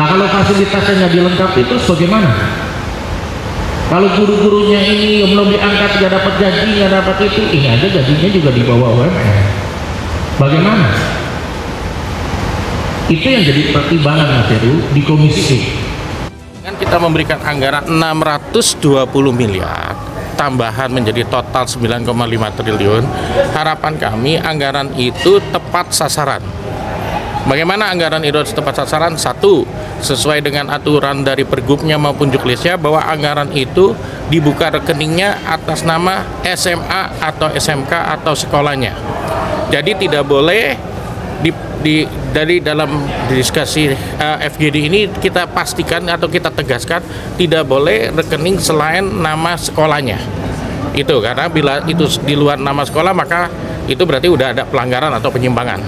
Nah, kalau fasilitasnya nggak dilengkapi terus bagaimana? Kalau guru-gurunya ini yang belum diangkat, nggak dapat gaji, nggak dapat itu, ini aja gajinya juga di bawah UMR. Bagaimana? Itu yang jadi pertimbangan Mas Heru di komisi. Kan kita memberikan anggaran 620 miliar, tambahan menjadi total 9,5 triliun. Harapan kami anggaran itu tepat sasaran. Bagaimana anggaran itu tepat sasaran? Satu, sesuai dengan aturan dari Pergubnya maupun Juklisnya bahwa anggaran itu dibuka rekeningnya atas nama SMA atau SMK atau sekolahnya. Jadi tidak boleh dari dalam diskusi FGD ini kita pastikan atau kita tegaskan tidak boleh rekening selain nama sekolahnya. Itu karena bila itu di luar nama sekolah maka itu berarti udah ada pelanggaran atau penyimpangan.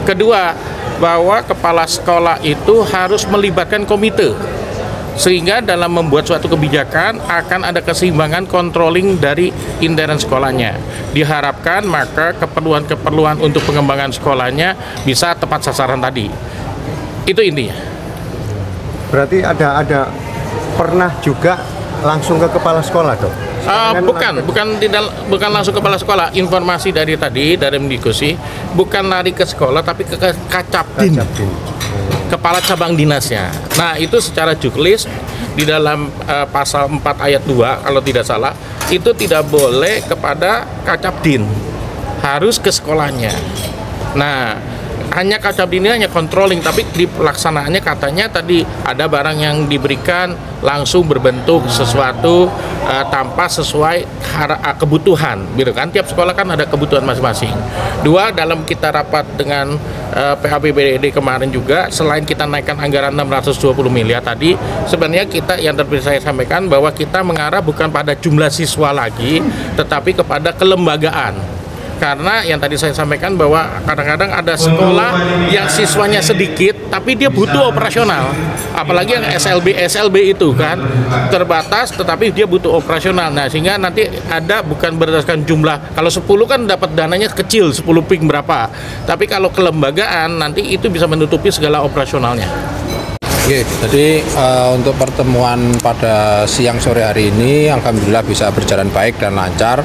Kedua, bahwa kepala sekolah itu harus melibatkan komite sehingga dalam membuat suatu kebijakan akan ada keseimbangan controlling dari intern sekolahnya. Diharapkan maka keperluan-keperluan untuk pengembangan sekolahnya bisa tepat sasaran tadi. Itu intinya. Berarti ada pernah juga langsung ke kepala sekolah, Dok? Bukan langsung kepala sekolah. Informasi dari tadi dari diskusi bukan lari ke sekolah tapi ke Kacapdin. Kepala cabang dinasnya. Nah, itu secara juklis di dalam pasal 4 ayat 2 kalau tidak salah itu tidak boleh kepada Kacapdin. Harus ke sekolahnya. Nah, hanya Kacapdin hanya controlling, tapi di pelaksanaannya katanya tadi ada barang yang diberikan langsung berbentuk sesuatu tanpa sesuai kebutuhan, gitu kan? Tiap sekolah kan ada kebutuhan masing-masing. Dua, dalam kita rapat dengan PABBD kemarin juga, selain kita naikkan anggaran 620 miliar tadi, sebenarnya kita yang saya sampaikan bahwa kita mengarah bukan pada jumlah siswa lagi, tetapi kepada kelembagaan. Karena yang tadi saya sampaikan bahwa kadang-kadang ada sekolah yang siswanya sedikit tapi dia butuh operasional, apalagi yang SLB itu kan terbatas tetapi dia butuh operasional. Nah, sehingga nanti ada bukan berdasarkan jumlah, kalau 10 kan dapat dananya kecil 10 ping berapa, tapi kalau kelembagaan nanti itu bisa menutupi segala operasionalnya. Oke, jadi untuk pertemuan pada siang sore hari ini alhamdulillah bisa berjalan baik dan lancar.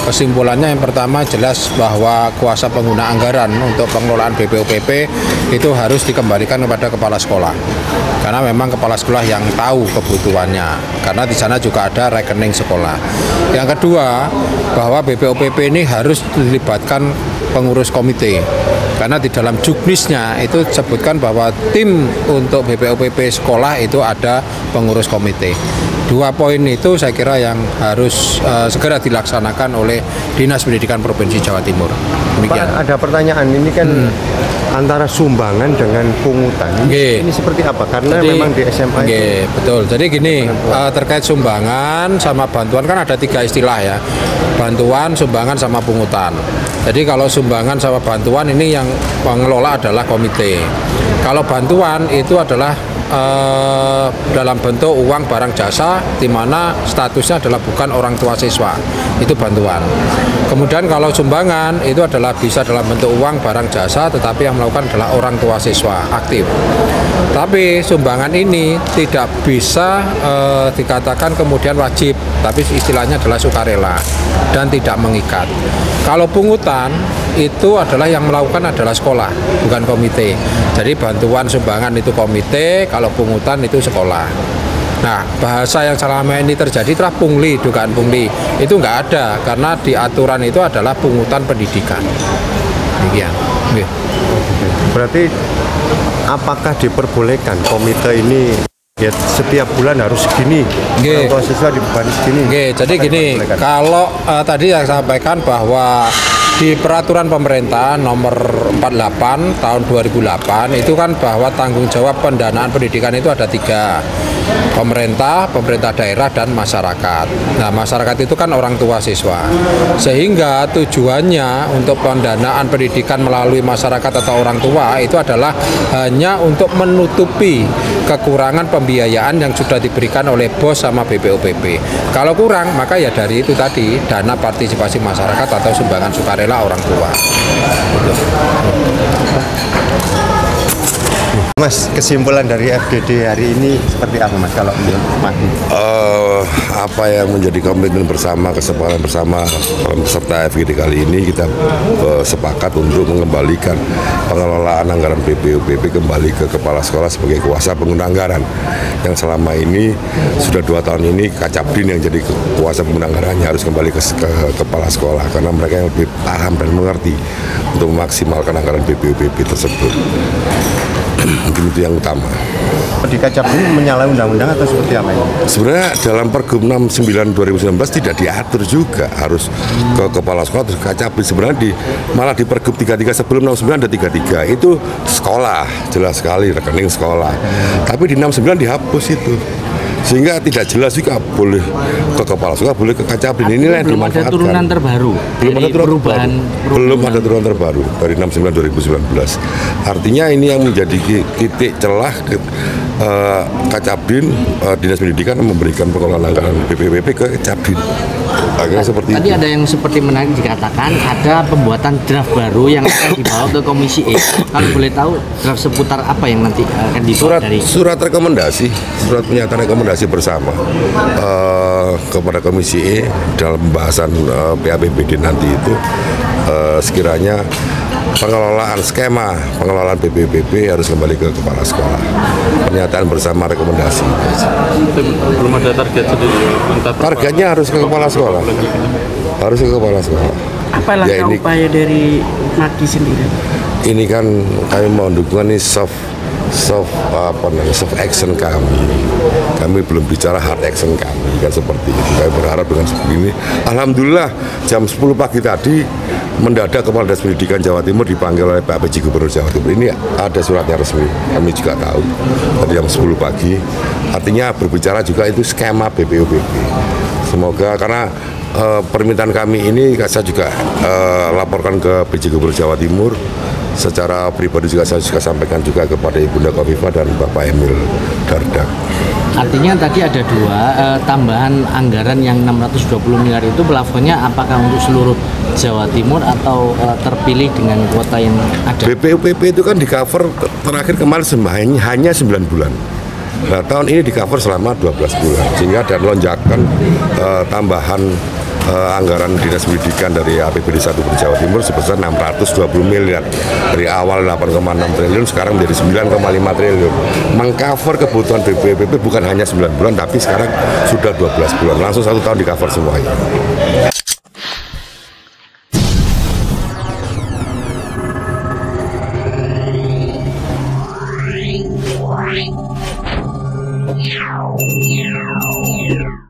Kesimpulannya yang pertama jelas bahwa kuasa pengguna anggaran untuk pengelolaan BPOPP itu harus dikembalikan kepada kepala sekolah. Karena memang kepala sekolah yang tahu kebutuhannya. Karena di sana juga ada rekening sekolah. Yang kedua, bahwa BPOPP ini harus dilibatkan pengurus komite. Karena di dalam juknisnya itu disebutkan bahwa tim untuk BPOPP sekolah itu ada pengurus komite. Dua poin itu saya kira yang harus segera dilaksanakan oleh Dinas Pendidikan Provinsi Jawa Timur. Demikian. Pak, ada pertanyaan ini kan antara sumbangan dengan pungutan. Ini seperti apa? Karena jadi, memang di SMA itu. Betul. Jadi gini, terkait sumbangan sama bantuan kan ada 3 istilah ya. Bantuan, sumbangan, sama pungutan. Jadi kalau sumbangan sama bantuan ini yang pengelola adalah komite. Kalau bantuan itu adalah dalam bentuk uang barang jasa di mana statusnya adalah bukan orang tua siswa, itu bantuan. Kemudian kalau sumbangan itu adalah bisa dalam bentuk uang barang jasa tetapi yang melakukan adalah orang tua siswa aktif. Tapi sumbangan ini tidak bisa dikatakan kemudian wajib, tapi istilahnya adalah sukarela dan tidak mengikat. Kalau pungutan itu adalah yang melakukan adalah sekolah, bukan komite. Jadi bantuan sumbangan itu komite, kalau pungutan itu sekolah. Nah, bahasa yang selama ini terjadi adalah pungli, dugaan pungli. Itu nggak ada, karena di aturan itu adalah pungutan pendidikan. Demikian. Berarti apakah diperbolehkan komite ini ya setiap bulan harus segini, orang tua siswa dibebani segini? Jadi gini, kalau tadi yang saya sampaikan bahwa di peraturan pemerintah nomor 48 tahun 2008 itu kan bahwa tanggung jawab pendanaan pendidikan itu ada 3, pemerintah daerah, dan masyarakat. Nah, masyarakat itu kan orang tua siswa, sehingga tujuannya untuk pendanaan pendidikan melalui masyarakat atau orang tua itu adalah hanya untuk menutupi kekurangan pembiayaan yang sudah diberikan oleh BOS sama BPOPP. Kalau kurang, maka ya dari itu tadi, dana partisipasi masyarakat atau sumbangan sukarela orang tua. Gitu. Mas, kesimpulan dari FGD hari ini seperti apa Mas kalau menurut Mas? Apa yang menjadi komitmen bersama, kesepakatan bersama peserta FGD kali ini, kita sepakat untuk mengembalikan pengelolaan anggaran BPUPP kembali ke kepala sekolah sebagai kuasa pengguna anggaran. Yang selama ini sudah 2 tahun ini Kacabdin yang jadi kuasa pengguna anggarannya harus kembali ke kepala sekolah karena mereka yang lebih paham dan mengerti untuk memaksimalkan anggaran BPUPP tersebut. Mungkin itu yang utama. Di Kacabdin menyalahi undang-undang atau seperti apa ini? Sebenarnya dalam Pergub 69 2019 tidak diatur juga harus ke kepala sekolah terus Kacabdin. Sebenarnya malah di Pergub 33 sebelum 69 ada 33 itu sekolah, jelas sekali rekening sekolah. Tapi di 69 dihapus itu. Sehingga tidak jelas juga boleh ke kepala sekolah, boleh ke Kacabdin. Inilah yang dimanfaatkan. Belum ada turunan terbaru. Belum ada turunan terbaru dari 69 2019. Artinya ini yang menjadi titik celah Kacabdin, Dinas Pendidikan memberikan pengelolaan anggaran BPUPP ke Kacabdin. Akhirnya seperti Tadi itu. ada yang seperti menarik dikatakan ada pembuatan draft baru yang akan dibawa ke Komisi E. Kalau boleh tahu draft seputar apa yang nanti akan dibawa dari surat rekomendasi, surat pernyataan rekomendasi bersama kepada Komisi E dalam pembahasan PAPBD nanti itu sekiranya pengelolaan skema pengelolaan BPUPP harus kembali ke kepala sekolah. Pernyataan bersama rekomendasi. Belum ada target sendiri. Targetnya harus ke kepala sekolah. Harus ke kepala sekolah. Apa langkah upaya dari Maki sendiri? Ini kan kami mau dukungan ini soft action kami. Kami belum bicara hard action kami kan seperti itu. Kami berharap dengan seperti ini. Alhamdulillah jam 10 pagi tadi mendadak Kepala Dinas Pendidikan Jawa Timur dipanggil oleh Pak PJ Gubernur Jawa Timur. Ini ada suratnya resmi. Kami juga tahu tadi jam 10 pagi. Artinya berbicara juga itu skema BPUPP. Semoga karena permintaan kami ini saya juga laporkan ke PJ Gubernur Jawa Timur. Secara pribadi juga saya sampaikan juga kepada Ibunda Kofifa dan Bapak Emil Dardak. Artinya tadi ada dua tambahan anggaran yang 620 miliar itu plafonnya apakah untuk seluruh Jawa Timur atau terpilih dengan kuota yang ada? BPUPP itu kan di cover terakhir kemarin hanya 9 bulan. Nah tahun ini di cover selama 12 bulan sehingga ada lonjakan tambahan anggaran Dinas Pendidikan dari APBD 1 Jawa Timur sebesar 620 miliar dari awal 8,6 triliun sekarang menjadi 9,5 triliun mengcover kebutuhan BPUPP bukan hanya 9 bulan tapi sekarang sudah 12 bulan langsung 1 tahun di cover semuanya. Yeah.